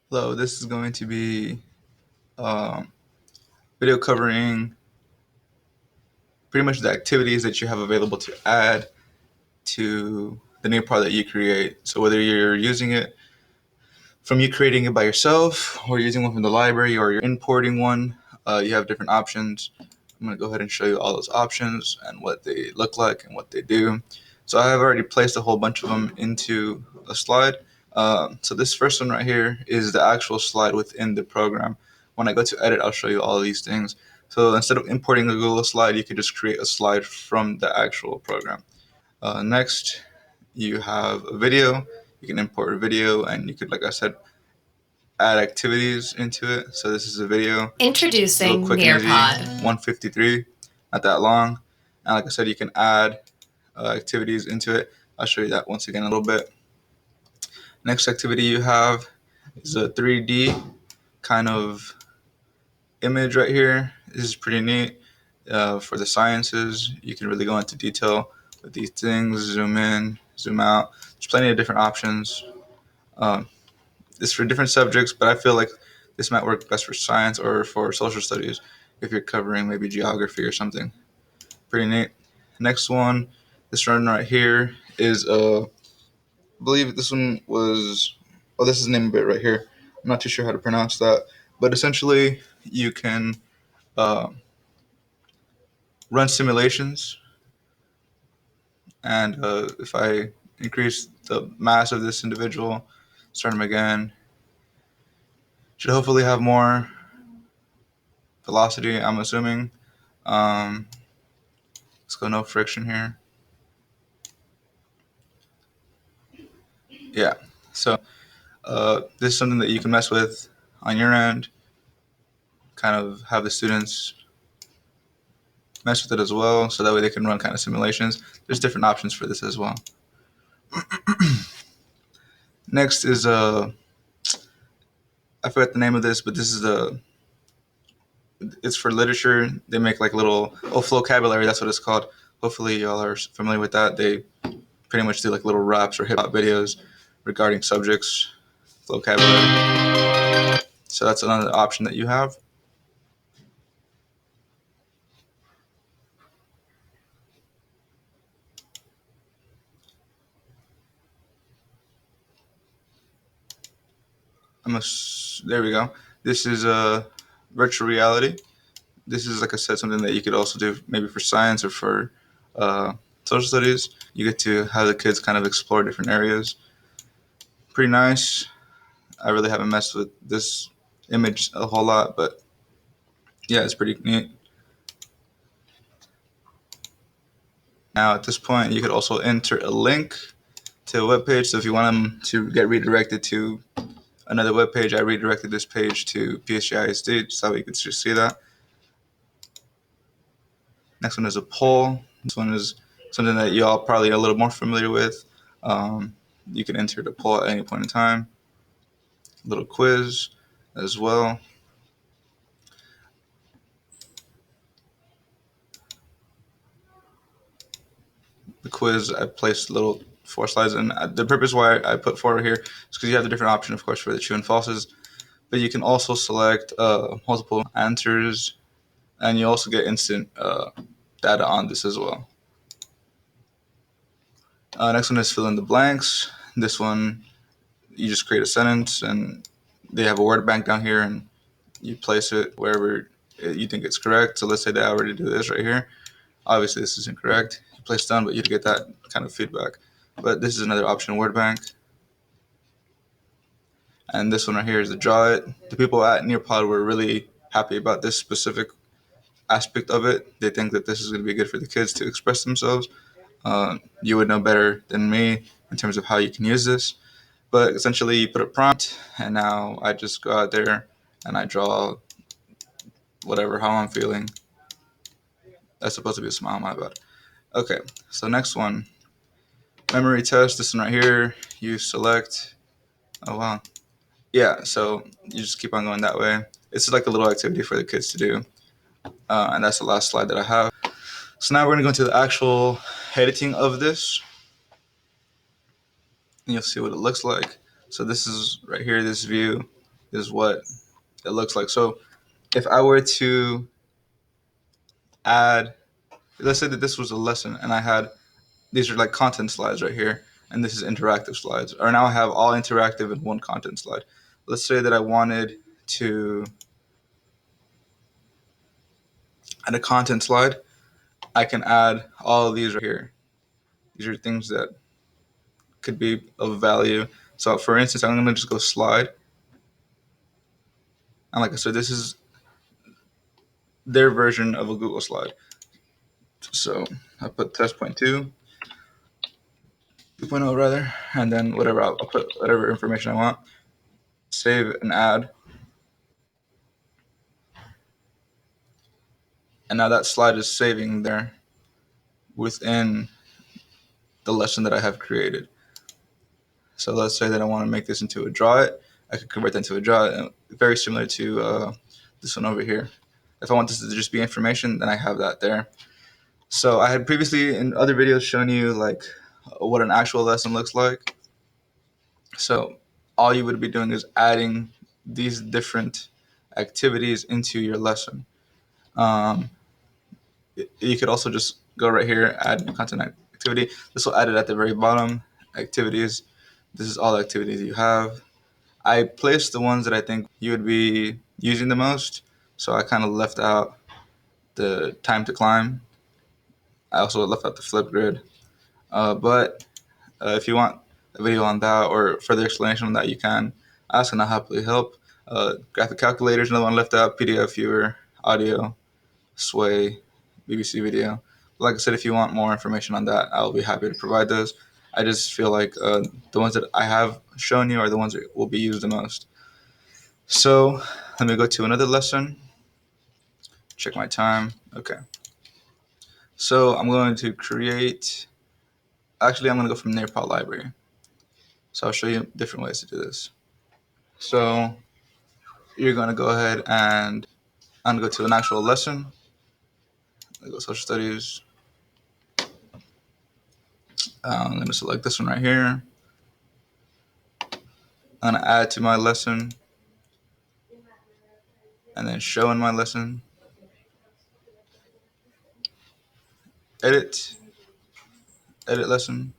Hello, this is going to be um, video covering pretty much the activities that you have available to add to the Nearpod that you create. So whether you're using it from you creating it by yourself or using one from the library or you're importing one, you have different options. I'm going to go ahead and show you all those options and what they look like and what they do. So I have already placed a whole bunch of them into a slide. So this first one right here is the actual slide within the program. When I go to edit, I'll show you all of these things. So instead of importing a Google slide, you can just create a slide from the actual program. Next, you have a video. You can import a video, and you could, like I said, add activities into it. So this is a video. Real Introducing quick and easy, Nearpod. 153, not that long. And like I said, you can add activities into it. I'll show you that once again in a little bit. Next activity you have is a 3D kind of image right here. This is pretty neat for the sciences. You can really go into detail with these things, zoom in, zoom out. There's plenty of different options. Um, it's for different subjects, but I feel like this might work best for science or for social studies if you're covering maybe geography or something. Pretty neat. Next one, this one right here is I believe this one was, oh, this is the name of it right here. I'm not too sure how to pronounce that, but essentially you can uh, run simulations, and if I increase the mass of this individual, start him again, should hopefully have more velocity, I'm assuming. Um, let's go no friction here. Yeah, so this is something that you can mess with on your end, kind of have the students mess with it as well, so that way they can run kind of simulations. There's different options for this as well. Next is I forgot the name of this, but this is it's for literature. They make like little vocabulary. That's what it's called. Hopefully y'all are familiar with that. They pretty much do like little raps or hip hop videos regarding subjects, vocabulary. So that's another option that you have. There we go. This is virtual reality. This is, like I said, something that you could also do maybe for science or for uh, social studies. You get to have the kids kind of explore different areas. Pretty nice. I really haven't messed with this image a whole lot, but yeah, it's pretty neat. Now, at this point, you could also enter a link to a web page. So if you want them to get redirected to another web page, I redirected this page to PSGISD, so you could just see that. Next one is a poll. This one is something that you all probably are a little more familiar with. You can enter the poll at any point in time. A little quiz as well. The quiz, I placed little 4 slides, and the purpose why I put 4 here is because you have the different option, of course, for the true and falses, but you can also select multiple answers, and you also get instant data on this as well. Next one is fill in the blanks. This one, you just create a sentence, and they have a word bank down here, and you place it wherever you think it's correct. So let's say that I already do this right here. Obviously, this is incorrect. You place down, but you get that kind of feedback. But this is another option, word bank. And this one right here is the draw it. The people at Nearpod were really happy about this specific aspect of it. They think that this is going to be good for the kids to express themselves. You would know better than me in terms of how you can use this. But essentially, you put a prompt, and now I just go out there and I draw whatever, how I'm feeling. That's supposed to be a smile, my bad. Okay, so next one, memory test. This one right here, you select. Oh, wow. Yeah, so you just keep on going that way. It's like a little activity for the kids to do. And that's the last slide that I have. So now we're going to go into the actual editing of this. And you'll see what it looks like. So this is right here, this view. is what it looks like. So if I were to add, let's say that this was a lesson and I had, these are like content slides right here, and this is interactive slides. Or now I have all interactive in one content slide. Let's say that I wanted to add a content slide. I can add all of these right here. These are things that could be of value. So for instance, I'm gonna just go slide. And like I said, this is their version of a Google slide. So I put test point 2.0 rather, and then whatever, I'll put whatever information I want, save and add. And now that slide is saving there within the lesson that I have created. So let's say that I want to make this into a draw it. I could convert that into a draw it, very similar to this one over here. If I want this to just be information, then I have that there. So I had previously in other videos shown you like what an actual lesson looks like. So all you would be doing is adding these different activities into your lesson. You could also just go right here, add new content activity. This will add it at the very bottom. Activities. This is all the activities you have. I placed the ones that I think you would be using the most. So I kind of left out the time to climb. I also left out the flip grid. But if you want a video on that or further explanation on that, you can ask and I'll happily help. Graphic calculators, another one left out. PDF viewer, audio, sway, BBC video. Like I said, if you want more information on that, I'll be happy to provide those. I just feel like the ones that I have shown you are the ones that will be used the most. So let me go to another lesson. Check my time. Okay. So I'm going to create, actually I'm going to go from Nearpod library. So I'll show you different ways to do this. So you're going to go ahead and I'm going to go to an actual lesson. I go social studies. I'm going to select this one right here. I'm going to add to my lesson and then show in my lesson. Edit lesson.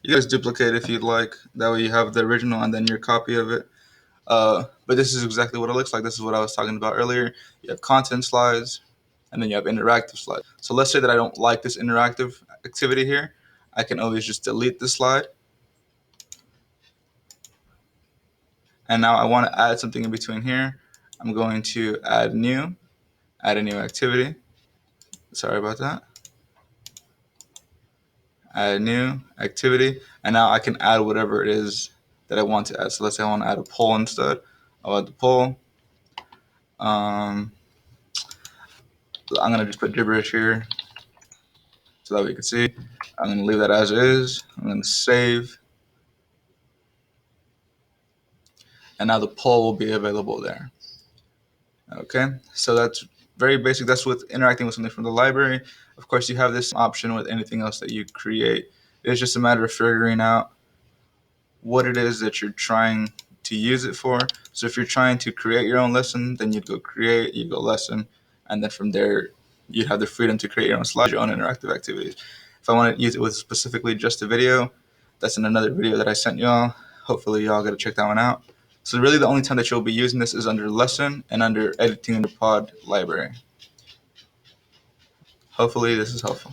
You guys duplicate if you'd like. That way you have the original and then your copy of it. But this is exactly what it looks like. This is what I was talking about earlier. You have content slides and then you have interactive slides. So let's say that I don't like this interactive activity here. I can always just delete the slide. And now I want to add something in between here. I'm going to add a new activity. Sorry about that. Add a new activity. And now I can add whatever it is that I want to add. So let's say I want to add a poll instead. I'll add the poll. I'm going to just put gibberish here so that we can see. I'm going to leave that as is. I'm going to save. And now the poll will be available there. Okay, so that's very basic. That's with interacting with something from the library. Of course, you have this option with anything else that you create. It's just a matter of figuring out what it is that you're trying to use it for. So if you're trying to create your own lesson, then you'd go create, you go lesson, and then from there, you'd have the freedom to create your own slides, your own interactive activities. If I want to use it with specifically just a video, that's in another video that I sent y'all. Hopefully y'all got to check that one out. So really the only time that you'll be using this is under lesson and under editing in the pod library. Hopefully this is helpful.